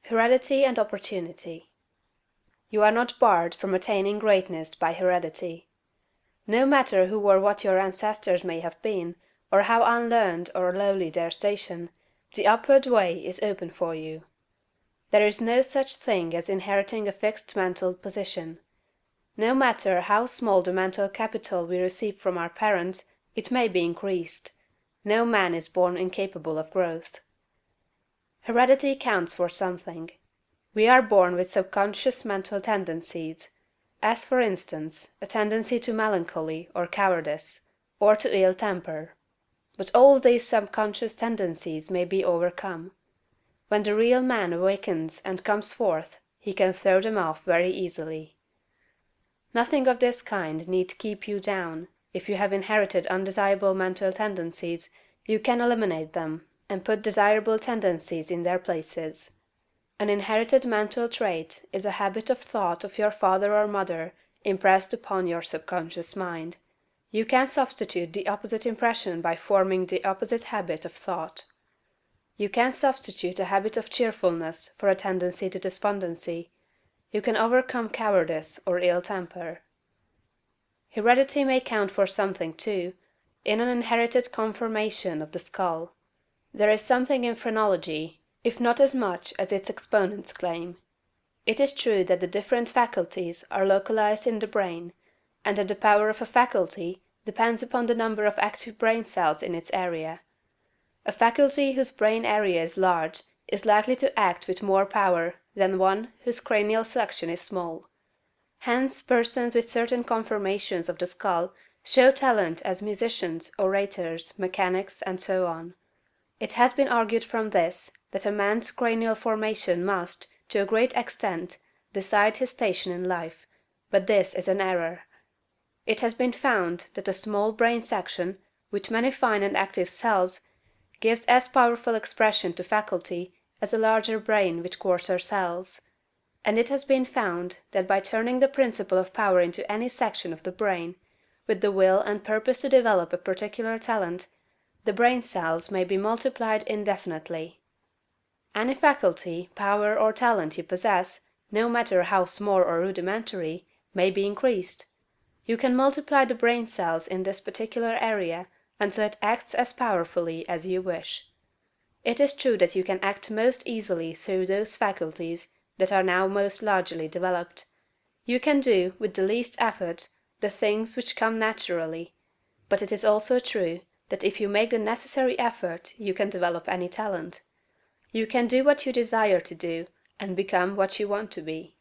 Heredity and Opportunity. You are not barred from attaining greatness by heredity. No matter who or what your ancestors may have been, or how unlearned or lowly their station, the upward way is open for you. There is no such thing as inheriting a fixed mental position. No matter how small the mental capital we receive from our parents, it may be increased. No man is born incapable of growth. Heredity counts for something. We are born with subconscious mental tendencies, as for instance, a tendency to melancholy or cowardice, or to ill temper. But all these subconscious tendencies may be overcome. When the real man awakens and comes forth, he can throw them off very easily. Nothing of this kind need keep you down. If you have inherited undesirable mental tendencies, you can eliminate them, and put desirable tendencies in their places. An inherited mental trait is a habit of thought of your father or mother impressed upon your subconscious mind. You can substitute the opposite impression by forming the opposite habit of thought. You can substitute a habit of cheerfulness for a tendency to despondency. You can overcome cowardice or ill temper. Heredity may count for something, too, in an inherited conformation of the skull. There is something in phrenology, if not as much as its exponents claim. It is true that the different faculties are localized in the brain, and that the power of a faculty depends upon the number of active brain cells in its area. A faculty whose brain area is large is likely to act with more power than one whose cranial section is small. Hence persons with certain conformations of the skull show talent as musicians, orators, mechanics, and so on. It has been argued from this, that a man's cranial formation must, to a great extent, decide his station in life, but this is an error. It has been found that a small brain section, with many fine and active cells, gives as powerful expression to faculty as a larger brain with coarser cells. And it has been found that by turning the principle of power into any section of the brain, with the will and purpose to develop a particular talent, the brain cells may be multiplied indefinitely. Any faculty, power, or talent you possess, no matter how small or rudimentary, may be increased. You can multiply the brain cells in this particular area until it acts as powerfully as you wish. It is true that you can act most easily through those faculties that are now most largely developed. You can do, with the least effort, the things which come naturally, but it is also true that if you make the necessary effort you can develop any talent. You can do what you desire to do, and become what you want to be.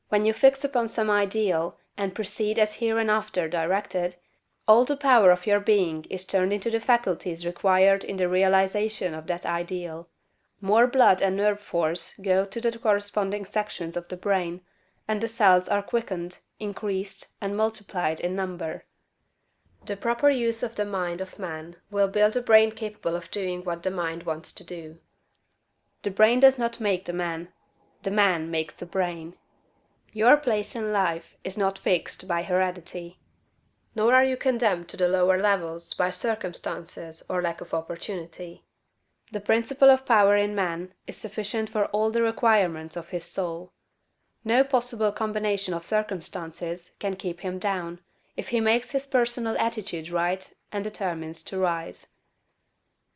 When you fix upon some ideal, and proceed as hereinafter directed, all the power of your being is turned into the faculties required in the realization of that ideal. More blood and nerve force go to the corresponding sections of the brain, and the cells are quickened, increased, and multiplied in number. The proper use of the mind of man will build a brain capable of doing what the mind wants to do. The brain does not make the man makes the brain. Your place in life is not fixed by heredity. Nor are you condemned to the lower levels by circumstances or lack of opportunity. The principle of power in man is sufficient for all the requirements of his soul. No possible combination of circumstances can keep him down, if he makes his personal attitude right and determines to rise.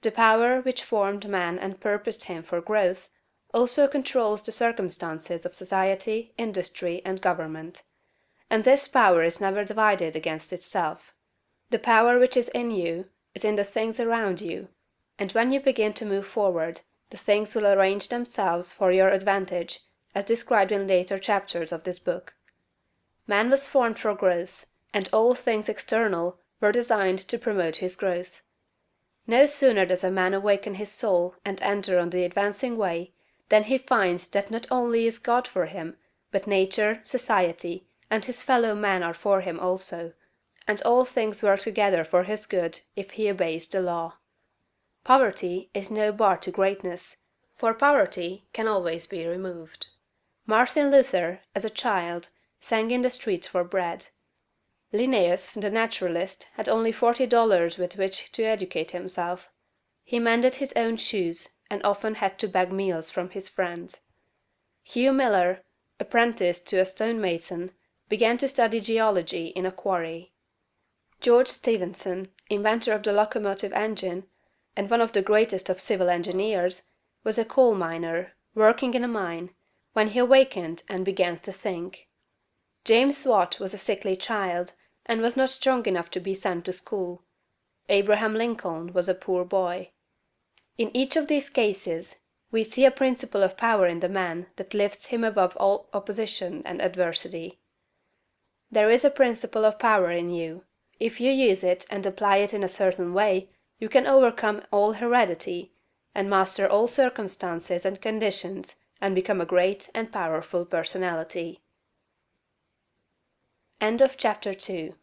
The power which formed man and purposed him for growth also controls the circumstances of society, industry, and government. And this power is never divided against itself. The power which is in you is in the things around you, and when you begin to move forward, the things will arrange themselves for your advantage, as described in later chapters of this book. Man was formed for growth, and all things external were designed to promote his growth. No sooner does a man awaken his soul and enter on the advancing way, than he finds that not only is God for him, but nature, society, and his fellow men are for him also, and all things work together for his good if he obeys the law. Poverty is no bar to greatness, for poverty can always be removed. Martin Luther, as a child, sang in the streets for bread. Linnaeus, the naturalist, had only $40 with which to educate himself. He mended his own shoes, and often had to beg meals from his friends. Hugh Miller, apprenticed to a stonemason, began to study geology in a quarry. George Stephenson, inventor of the locomotive engine, and one of the greatest of civil engineers, was a coal miner, working in a mine, when he awakened and began to think. James Watt was a sickly child, and was not strong enough to be sent to school. Abraham Lincoln was a poor boy. In each of these cases, we see a principle of power in the man that lifts him above all opposition and adversity. There is a principle of power in you. If you use it and apply it in a certain way, you can overcome all heredity, and master all circumstances and conditions, and become a great and powerful personality. End of chapter 2.